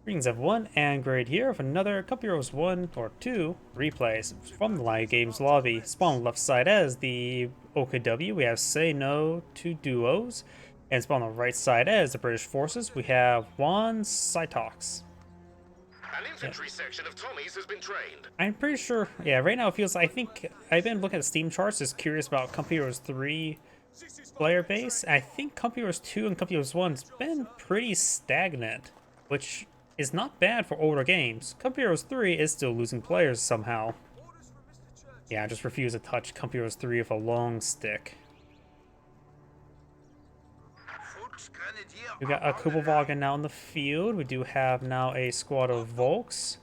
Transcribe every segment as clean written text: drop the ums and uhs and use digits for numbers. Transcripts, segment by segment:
Greetings everyone, and Grade here with another Cup Heroes 1 or 2 replays from the live games lobby. Spawn on the left side as the OKW, we have Say No to Duos, and spawn on the right side as the British forces, we have jauncitox. An infantry section of Tommies has been trained. I'm pretty sure, yeah, right now it feels, I think, I've been looking at Steam charts, just curious about Cup Heroes 3 player base. I think Cup Heroes 2 and Cup Heroes 1's been pretty stagnant, which is not bad for older games. Cup Heroes 3 is still losing players somehow. Yeah, I just refuse to touch Cup Heroes 3 with a long stick. We got a Kubelwagen now in the field. We do have now a squad of Volks.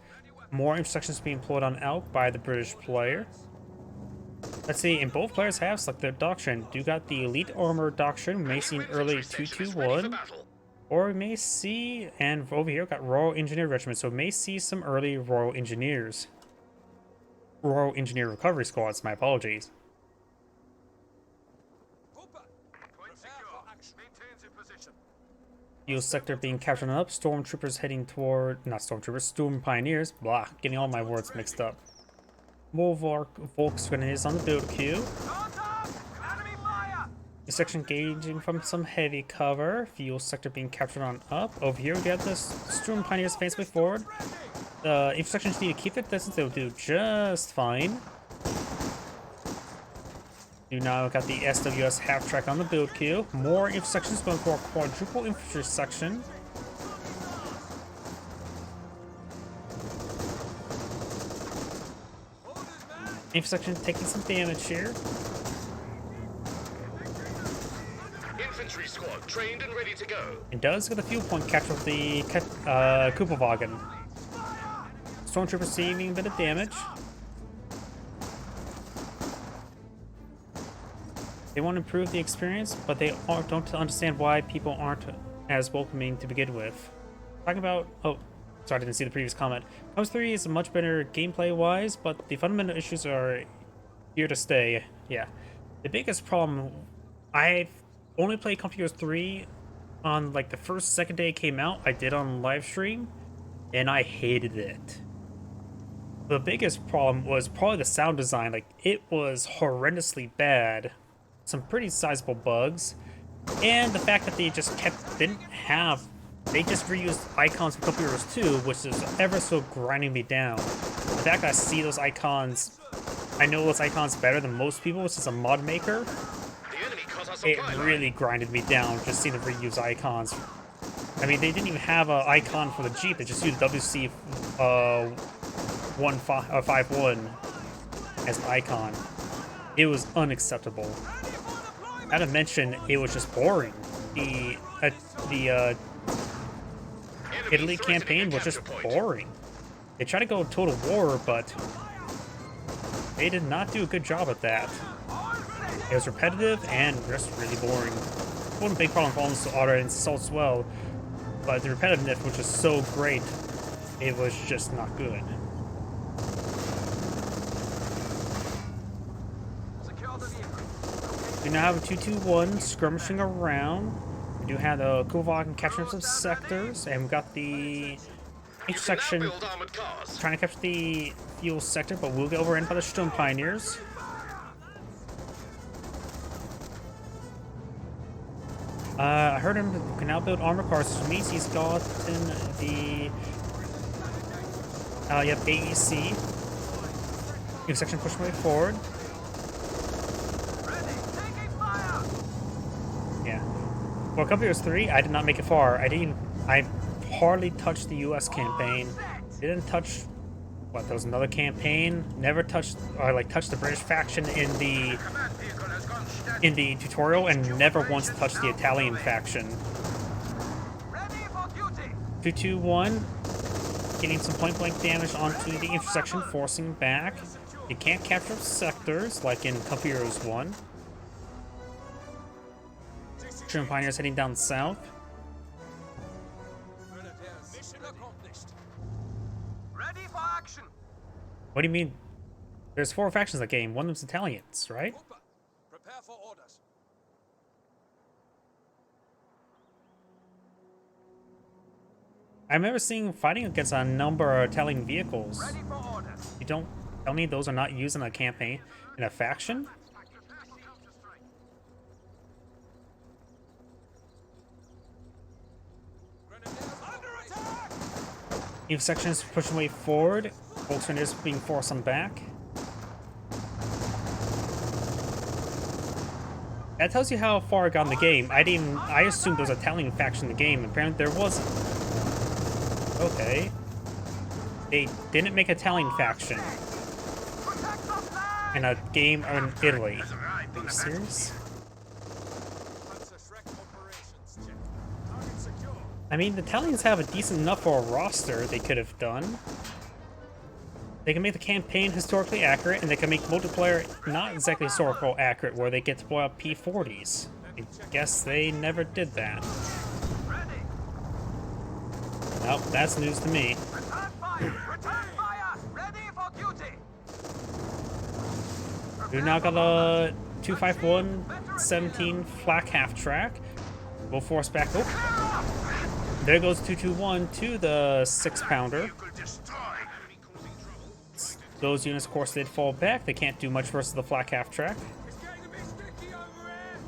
More intersections being employed on Elk by the British player. Let's see, and both players have selected their doctrine. Do got the Elite Armor doctrine. We may see an early 221. Or we may see, and over here, got Royal Engineer Regiment, so we may see some early Royal Engineers. Royal Engineer Recovery Squads, my apologies. Field sector being captured up, Stormtroopers heading toward, not Stormtroopers, Storm Pioneers, blah, getting all my words mixed up. More Volks grenades on the build queue. The section engaging from some heavy cover. Fuel sector being captured on up. Over here we got the Storm Pioneers face way forward. The intersections need to keep their distance, they'll do just fine. You now got the SWS half track on the build queue. More intersections going for a quadruple infantry section. Intersection taking some damage here. Infantry squad trained and ready to go. It does get a fuel point capture with the Kubelwagen. Stormtrooper receiving a bit of damage. They want to improve the experience, but they don't understand why people aren't as welcoming to begin with. Talking about, oh, sorry, I didn't see the previous comment. Comes 3 is much better gameplay-wise, but the fundamental issues are here to stay. Yeah. The biggest problem, I've only played Cup Heroes 3 on like the second day it came out. I did on live stream, and I hated it. The biggest problem was probably the sound design. Like, it was horrendously bad. Some pretty sizable bugs, and the fact that they just they just reused icons from Cup Heroes 2, which is ever so grinding me down. The fact that I see those icons, I know those icons better than most people, which is a mod maker. It really grinded me down just seeing the reuse icons. I mean, they didn't even have an icon for the Jeep, they just used WC 51 as an icon. It was unacceptable. Not to mention, it was just boring. The Italy campaign was just boring. They tried to go total war, but they did not do a good job at that. It was repetitive and just really boring. One big problem for almost auto and assault as well, but the repetitiveness was just so great, it was just not good. We now have a 2-2-1 skirmishing around. We do have the Kubelwagen capturing some sectors, and we've got the intersection trying to capture the fuel sector, but we'll get overrun by the Storm Pioneers. I heard him can now build armor cars, which means he's gotten the AEC. Intersection pushing way forward. For Cup Heroes 3, I did not make it far. I hardly touched the US campaign. Didn't touch, what, there was another campaign? Never touched, or like touched the British faction in the tutorial, and never once touched the Italian faction. 2-2-1, getting some point-blank damage onto the intersection, forcing back. You can't capture sectors, like in Cup Heroes 1. Storm Pioneers heading down south. Ready for action. What do you mean? There's 4 factions in the game. One of them's Italians, right? Prepare for orders. I remember seeing fighting against a number of Italian vehicles. Ready for orders. You don't tell me those are not used in a campaign, in a faction? Under attack! Each section is pushing way forward. Volkswagen being forced on back. That tells you how far I got in the game. I assumed there was an Italian faction in the game. Apparently there wasn't. Okay. They didn't make an Italian faction Protect the flag! in a game in Italy. Are you serious? I mean, the Italians have a decent enough for a roster they could have done. They can make the campaign historically accurate, and they can make multiplayer not exactly historical accurate, where they get to blow up P40s. I guess they never did that. Ready! Nope, that's news to me. Return fire! Return fire! Ready for duty! We now got a 251 17 flak half track. We'll force back. Oh, there goes 221 to the 6-pounder. Those units, of course, did fall back. They can't do much versus the flak half track. It's getting a bit sticky over here!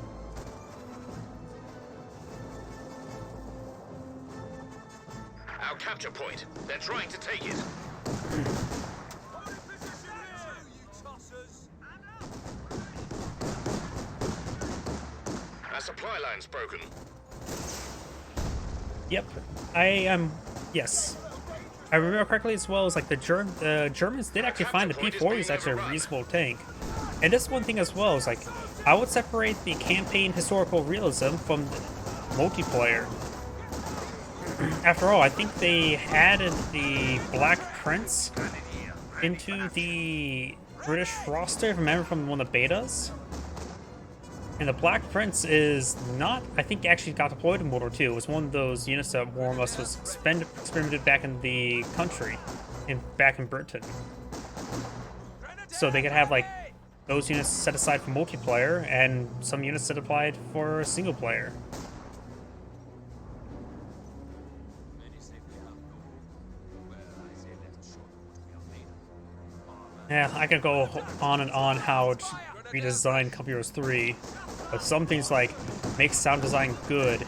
Our capture point. They're trying to take it. Hold in position here, you tossers! Our supply line's broken. Yep, I am. Yes, I remember correctly as well as like the Germans did actually find the P40 is actually a reasonable tank. And this one thing as well is like I would separate the campaign historical realism from the multiplayer. After all, I think they added the Black Prince into the British roster, if I remember from one of the betas. And the Black Prince is not, I think, actually got deployed in World War II. It was one of those units that more or less was experimented back in the country, back in Britain. So they could have, like, those units set aside for multiplayer, and some units set aside for single player. Yeah, I can go on and on how to redesign Company Heroes 3, but some things like make sound design good.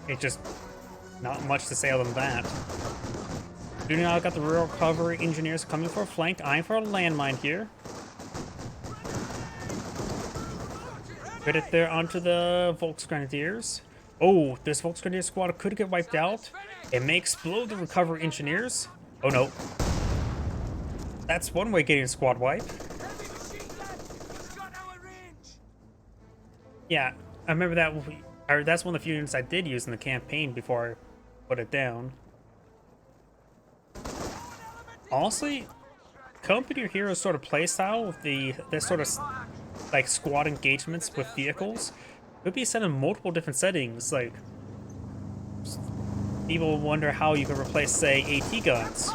It's just not much to say other than that. Do now got the rear recovery engineers coming for a flank, eyeing for a landmine here. Put it there onto the Volksgrenadiers. Oh, this Volksgrenadier squad could get wiped out. It may explode the recovery engineers. Oh no. That's one way of getting a squad wipe. Yeah, I remember that. That's one of the few units I did use in the campaign before I put it down. Honestly, Company Heroes sort of playstyle with this sort of like squad engagements with vehicles could be set in multiple different settings. Like, people wonder how you can replace, say, AT guns.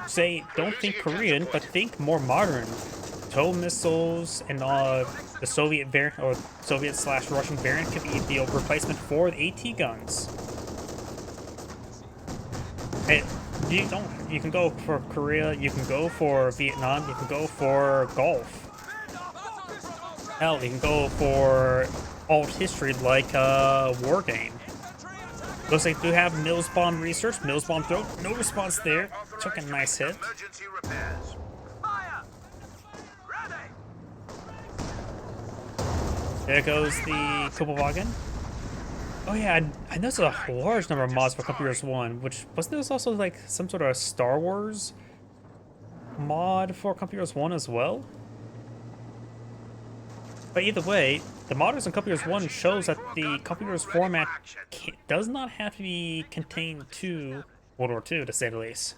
Say, don't think Korean, but think more modern. Tow missiles and the Soviet variant or Soviet/Russian variant could be the replacement for the AT guns. Hey, you can go for Korea, you can go for Vietnam, you can go for Gulf. Hell, you can go for alt history like War Game. Looks like they do have Mills bomb research. Mills bomb throw, no response there. Took a nice hit. Emergency repairs. Fire! Ready! There goes the Kubelwagen. Oh yeah, I noticed a large number of mods for Company Heroes 1, which wasn't there also like some sort of Star Wars mod for Company Heroes 1 as well? But either way, the modders in Company Heroes 1 shows that the Company Heroes format does not have to be contained to World War II, to say the least.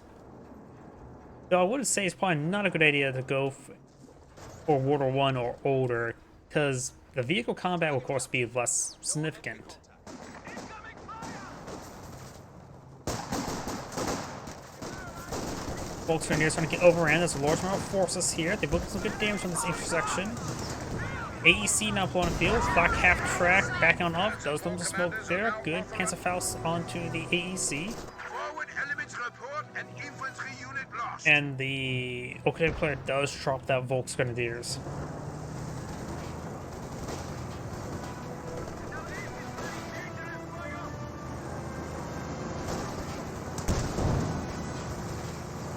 Though I would say it's probably not a good idea to go for World War I or older, because the vehicle combat will of course be less significant. Volkswagen is trying to get overran. There's a large amount of forces here. They booked some good damage on this intersection. AEC now pulling the field. Black half track back on up. Those lumps of smoke there. Good. Panzerfaust onto the AEC. Forward elements report an infantry unit lost. And the OKW player does drop that Volksgrenadiers.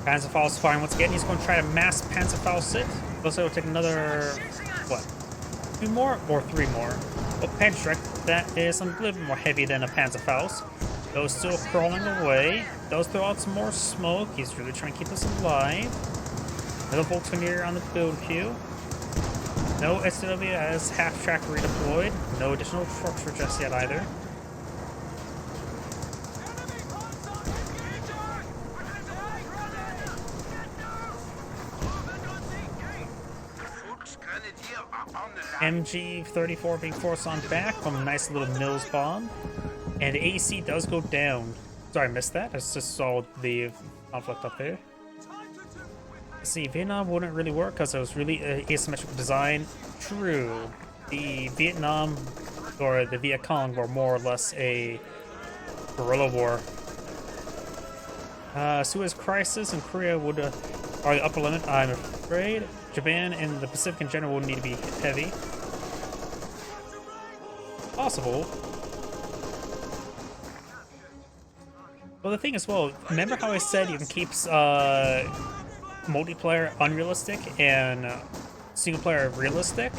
Panzerfaust firing once again. He's going to try to mass Panzerfaust it. Looks like it'll take another, what, 2 more or 3 more. Oh, Panzerstrike, that is a little bit more heavy than a Panzerfaust. Those still crawling away. Those throw out some more smoke. He's really trying to keep us alive. Another Volksgrenadier on the build queue. No SW as half track redeployed. No additional trucks for just yet either. MG-34 being forced on back from a nice little Mills bomb. And the AC does go down. Sorry, I missed that. I just saw the conflict up there. Let's see, Vietnam wouldn't really work because it was really asymmetrical design. True. The Vietnam or the Viet Cong were more or less a guerrilla war. Suez Crisis and Korea would are the upper limit, I'm afraid. Japan and the Pacific in general would need to be heavy. Possible. Well, the thing as well, remember how I said you can keep multiplayer unrealistic and single player realistic?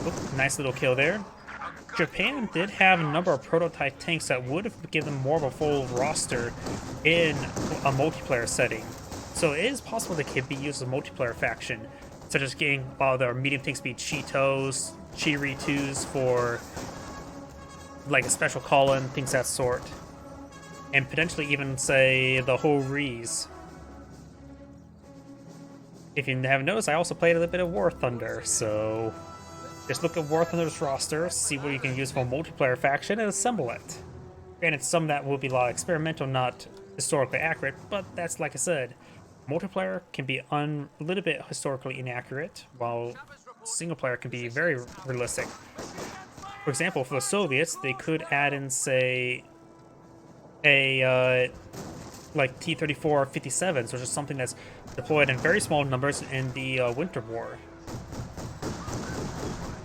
Oop, nice little kill there. Japan did have a number of prototype tanks that would have given them more of a full roster in a multiplayer setting. So it is possible they could be used as a multiplayer faction, such as getting their medium tanks be Cheetos, Chiri 2s for like a special call-in, things of that sort. And potentially even, say, the whole Rees. If you haven't noticed, I also played a little bit of War Thunder, so just look at War Thunder's roster, see what you can use for a multiplayer faction, and assemble it. Granted, some of that will be a lot experimental, not historically accurate, but that's like I said. Multiplayer can be a little bit historically inaccurate, while single player can be very realistic. For example, for the Soviets, they could add in, say, a like T-34 57s, which is something that's deployed in very small numbers in the Winter War.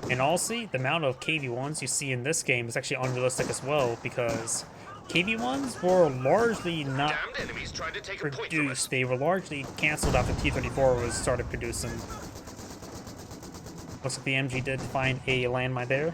And honestly, the amount of KV-1s you see in this game is actually unrealistic as well, because KV-1s were largely not produced. They were largely canceled after T-34 was started producing. Looks like the MG did find a landmine there.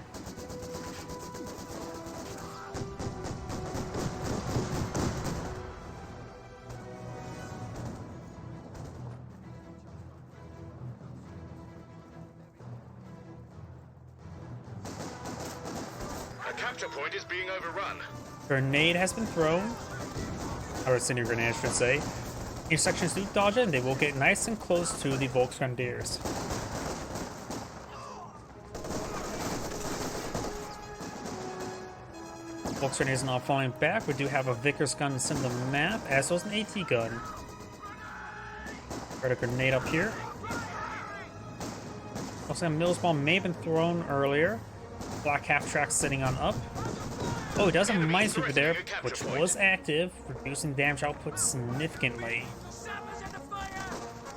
A capture point is being overrun. Grenade has been thrown. Or a senior grenade, I should say. Intersections do dodge it, and they will get nice and close to the Volksgrenadiers. Volksgrenadiers not falling back. We do have a Vickers gun in the map, as well as an AT gun. Got a grenade up here. Looks like a Mills bomb may have been thrown earlier. Black half track sitting on up. Oh, he does have a minesweeper there, which was active, reducing damage output significantly.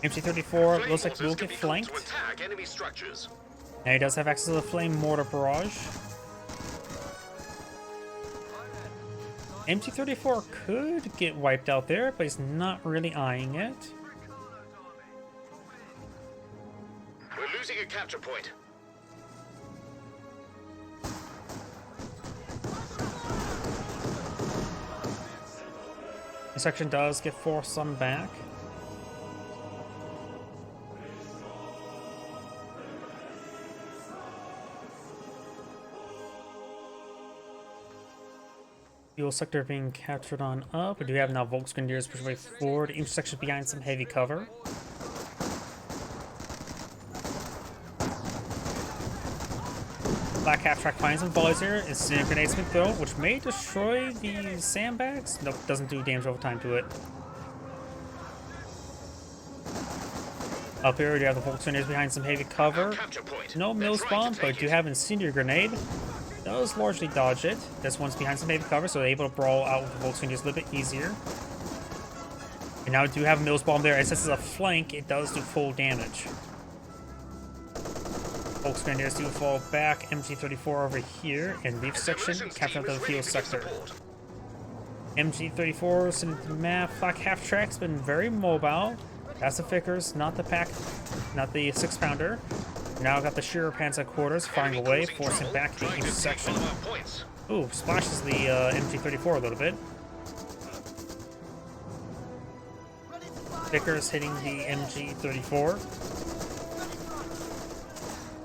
MC-34 looks like we'll get flanked. Now he does have access to the flame mortar barrage. MC-34 could get wiped out there, but he's not really eyeing it. We're losing a capture point. This section does get forced on back. Fuel sector being captured on up. We do have now Volksgrenadiers push way forward. Intersection behind some heavy cover. Black half track finds some volleys here. Incendiary grenades been thrown, which may destroy the sandbags. Nope, doesn't do damage over time to it. Up here, we have the Volkswagen behind some heavy cover. Capture point. No They're Mills trying bomb, to but take do it. have Incendiary Grenade. Does largely dodge it. This one's behind some heavy cover, so they're able to brawl out with the Volkswagen a little bit easier. And now we do have a Mills bomb there. As this is a flank, it does do full damage. Volkswagen do fall back. MG34 over here, and leaf section, Demolitions capture team the is ready field to give sector. support. MG34 sitting at the map. Flak half track's been very mobile. That's the Vickers, not the pack, not the 6-pounder. Now got the Shearer Panzer quarters firing Enemy away, causing forcing trouble, back the trying to take intersection. one of our points. Ooh, splashes the MG34 a little bit. Vickers hitting the MG34.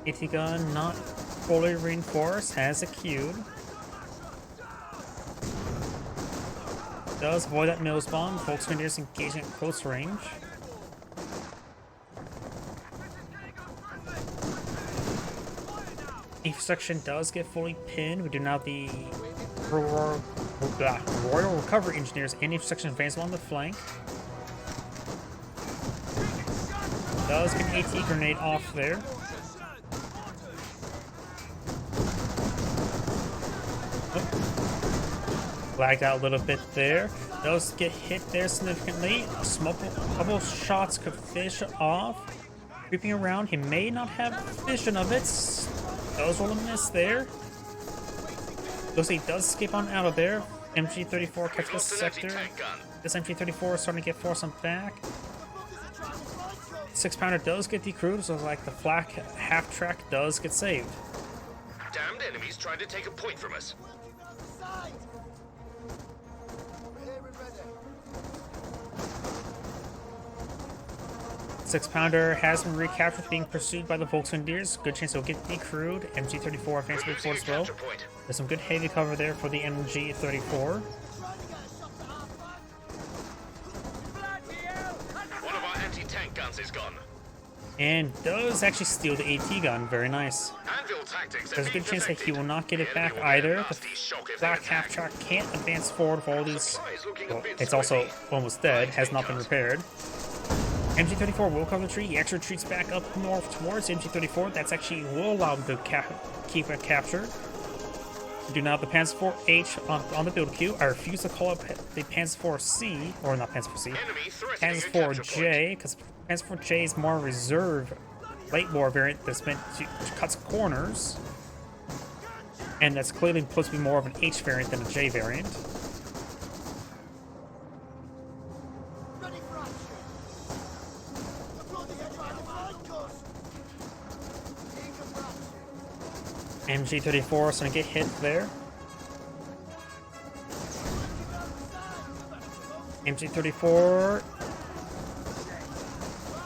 AT gun not fully reinforced, has a queued. Does avoid that Mills bomb. Volkswagen is engaging at close range. Each section does get fully pinned. We do now the Royal Recovery Engineers and each section advance along the flank. Does get an AT grenade off there. Lagged out a little bit there. Does get hit there significantly. A couple shots could finish it off. Creeping around, he may not have vision of it. Does roll a miss there. Looks like he does escape on out of there. MG34 catches the sector. This MG34 is starting to get forced on back. 6-pounder does get decrewed, so like the flak half track does get saved. Damned enemies trying to take a point from us. 6-pounder has been recaptured, being pursued by the Volkswagen. Good chance he'll get decrewed. MG34 advancing forward as well. There's some good heavy cover there for the MG34. One of our anti-tank guns is gone. And does actually steal the AT gun. Very nice. Anvil tactics are There's a being good chance that he perfected. will not get it The enemy back will get a either. The nasty shock if they black attack. half track can't advance forward with all these. Supply is looking a Well, bit it's also squishy. almost dead. Has not been repaired. MG34 will cover the tree. He actually retreats back up north towards MG34. That's actually will allow him to keep it captured. We do now have the Panzer IV-H on the build queue. I refuse to call up the Panzer IV-C, or not Panzer IV-C, Enemy threatening a Panzer capture IV-J, because Panzer IV-J is more reserve late war variant that's meant to cut corners. And that's clearly supposed to be more of an H variant than a J variant. MG34 is going to get hit there. MG34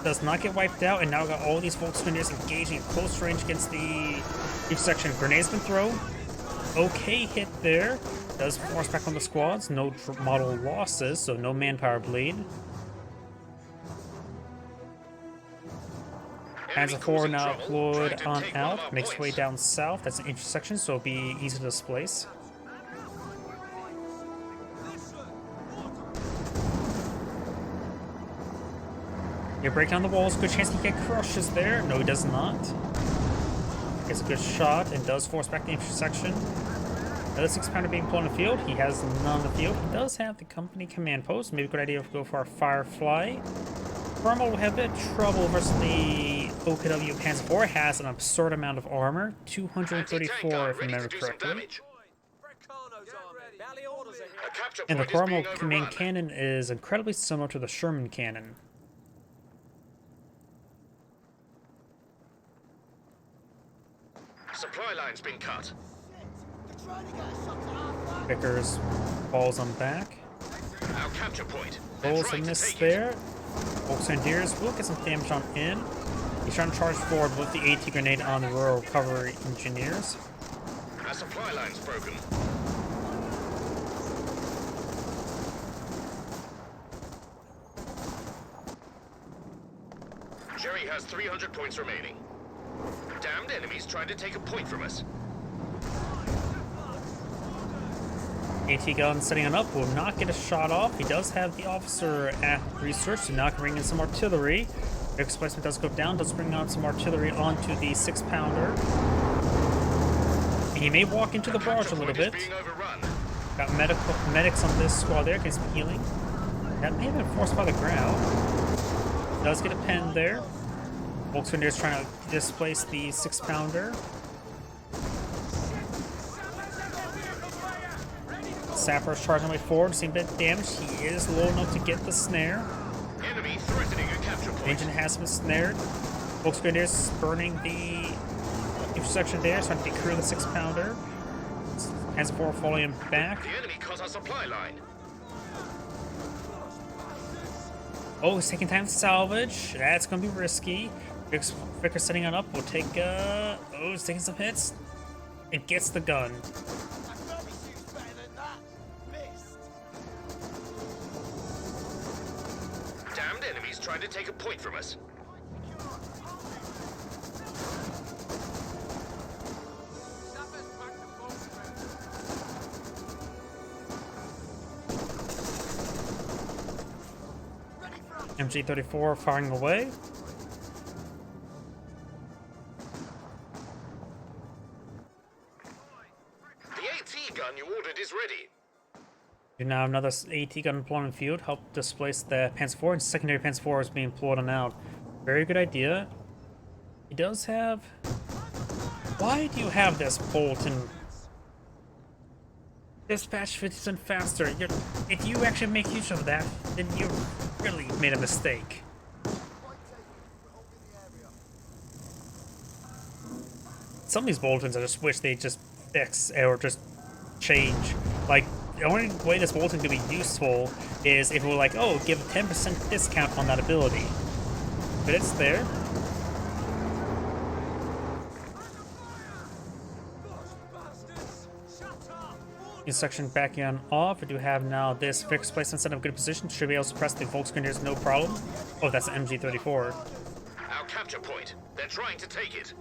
does not get wiped out, and now got all these Volkswagen engaging at close range against the each section. Grenades been thrown. Okay hit there. Does force back on the squads. No model losses, so no manpower bleed. Panzer IV now deployed on out, makes way down south. That's an intersection, so it'll be easy to displace. You break down the walls, good chance he get crushes there. No, he does not. Gets a good shot and does force back the intersection. Another 6-pounder being pulled in the field. He has none in the field. He does have the company command post. Maybe a good idea to go for our Firefly. Rommel will have a bit of trouble versus the OKW Panzer IV. Has an absurd amount of armor, 234 if I remember correctly. And the Rommel main cannon is incredibly similar to the Sherman cannon. Supply line's been cut. Vickers falls on back. Our capture point. They're Rolls a trying to miss take it. there. Volkswagen will get some damage on in. He's trying to charge forward with the AT grenade on the Rural Recovery Engineers. Our supply line's broken. Jerry has 300 points remaining. Damned enemies trying to take a point from us. AT gun setting it up will not get a shot off. He does have the officer at research, so now can bring in some artillery. Vehicle displacement does go down, does bring out some artillery onto the 6-pounder. He may walk into the barrage a little bit. Got medics on this squad there, getting some healing. That may have been forced by the ground. Does get a pen there. Volkswagen is trying to displace the 6-pounder. Sapper's charging way forward, seeing a bit damaged. He is low enough to get the snare. Enemy threatening a capture point. Engine has been snared. Volkswagen is burning the intersection there, trying to decrew the 6-pounder. Hands forward, following him back. The enemy cut our supply line. Oh, he's taking time to salvage. That's going to be risky. Vickers setting it up. We'll take, oh, he's taking some hits. It gets the gun. Damned enemies trying to take a point from us. MG-34 firing away. The AT gun you ordered is ready. You now have another AT gun deployment field. Help displace the Panzer IV, and secondary Panzer IV is being employed on out. Very good idea. He does have... Why do you have this Bolton? Dispatch 50% faster. If you actually make use of that, then you really made a mistake. Some of these Boltons I just wish they just fix or just change. Like, the only way this Bolton could be useful is if it were like, oh, give a 10% discount on that ability. But it's there. Section backing on off. We do have now this fixed place instead of good position. Should be able to press the Volksgrenadiers no problem. Oh, that's an MG-34. Our capture point. They're trying to take it.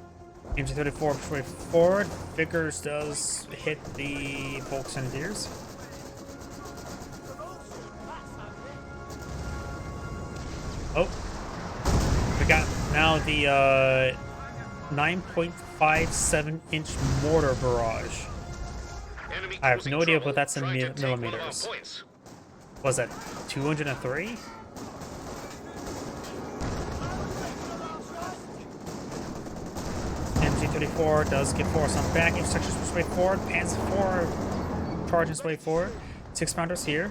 MG-34 push forward. Vickers does hit the Volksgrenadiers. Oh, we got now the 9.57-inch mortar barrage. I have no idea what that's in millimeters. Was that 203? MG-34 does get force on back. Intersection push way forward. Panzer IV charging his way forward. 6-pounders here.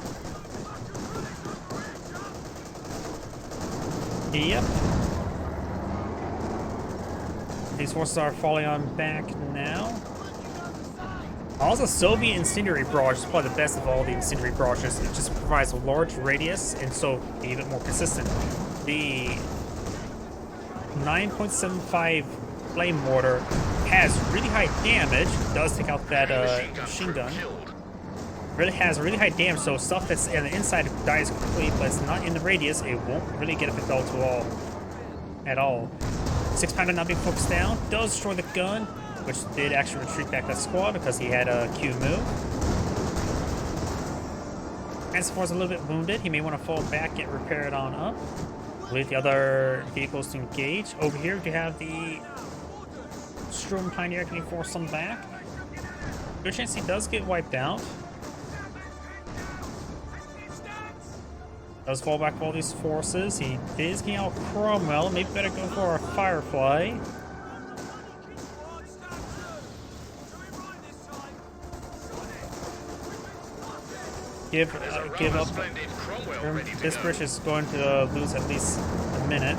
Yep. These forces are falling on back now. Also, Soviet incendiary barrage is probably the best of all the incendiary barrages. It just provides a large radius and so be a bit more consistent. The 9.75 flame mortar has really high damage. Does take out that machine gun. Really has really high damage, so stuff that's on the inside dies quickly, but it's not in the radius. It won't really get affected at all. 6-pounder not being focused down. Does destroy the gun, which did actually retreat back that squad because he had a Q move. Panzer IV is a little bit wounded. He may want to fall back, get repaired on up. Leave the other vehicles to engage. Over here, we have the Sturm Pioneer getting forced on back. Good chance he does get wiped out. Does fall back for all these forces. He is getting out Cromwell. Maybe better go for a Firefly. Give up. This bridge is going to lose at least a minute,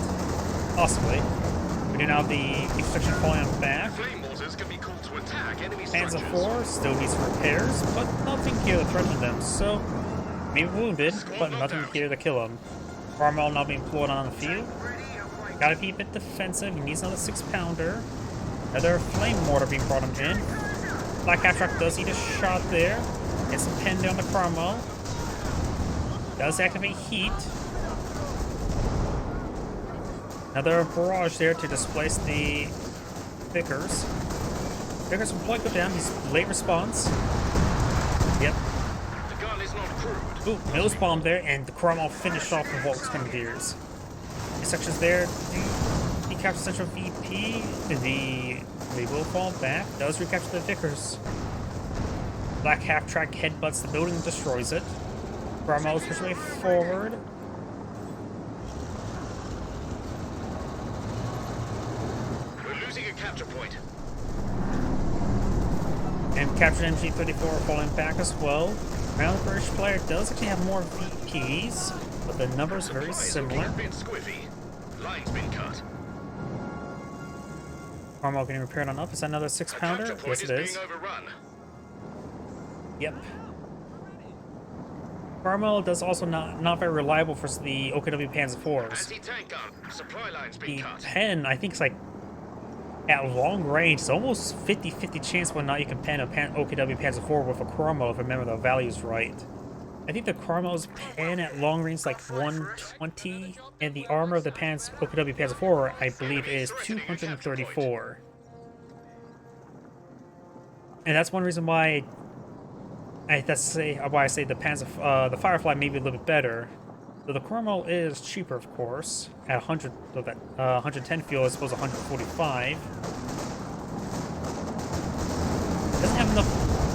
possibly. We do now have the infection falling on back. Panzer IV still needs repairs, but nothing here to threaten them. So, maybe wounded, but nothing here to kill him. Cromwell now being pulled on the field. Gotta be a bit defensive. He needs another 6-pounder. Another flame mortar being brought him in. Black Half-Track does eat a shot there. Gets a pin down the Cromwell. Does activate heat. Another barrage there to displace the Vickers. Vickers will probably go down. He's late response. Yep. The gun is not crewed. Ooh, nose bomb there, and the Cromwell finished off the Volksgrenadiers. sections there. Do recapture Central VP. They will fall back. Does recapture the Vickers. Black half-track headbutts the building and destroys it. Brahmo's push way forward. We're losing a capture point. And captured MG34 falling back as well. Now the British player does actually have more VPs, but the numbers are very similar. A bit squiffy. Line's been cut. Carmel getting repaired on up. Is that another 6-pounder? Yes, it is. Being overrun. Yep. Carmel does also not very reliable for the OKW Panzer IVs. Anti-tank gun. Supply line's been The cut. pen, I think, is like at long range. It's almost 50-50 chance whether or not you can pen a OKW Panzer IV with a Carmel if I remember the values right. I think the Carmel's pen at long range is like 120, and the armor of the OKW Panzer IV, I believe, is 234. And that's one reason why I say the the Firefly may be a little bit better. So the Carmel is cheaper, of course, at 100. So that 110 fuel as opposed to 145. Doesn't have enough.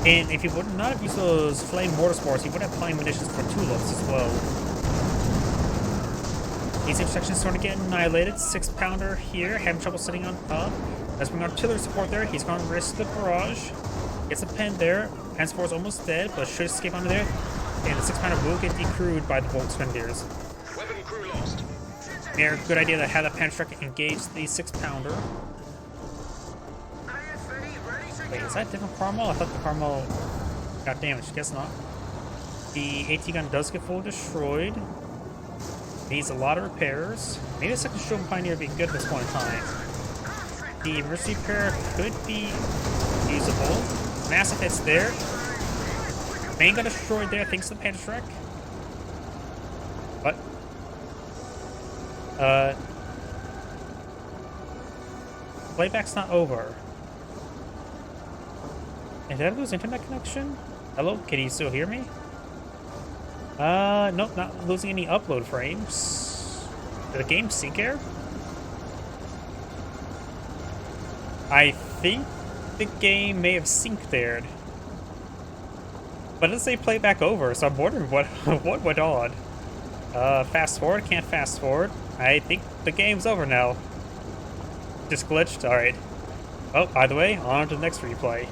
And if you would not have used those flame mortar spores, you would have plenty of munitions for tulips as well. These intersections starting to get annihilated. 6-pounder here, having trouble sitting on up. Let's bring artillery support there. He's going to risk the barrage. Gets a pen there. Panzer IV is almost dead, but should escape under there. And the 6-pounder will get decrewed by the Volksgrenadiers. Weapon crew lost. Yeah, good idea to have that Panzertruck engage the 6-pounder. Wait, is that a different Carmel? I thought the Carmel got damaged. Guess not. The AT gun does get fully destroyed. Needs a lot of repairs. Maybe a second Shogun Pioneer would be good at this point in time. The emergency repair could be usable. Massive hits there. Main got destroyed there thanks to the Panzertruck. What? Playback's not over. And did I lose internet connection? Hello? Can you still hear me? Nope, not losing any upload frames. Did the game sync error? I think the game may have synced there. But it doesn't say playback over, so I'm wondering what went on. Fast forward, can't fast forward. I think the game's over now. Just glitched, alright. Oh, by the way, on to the next replay.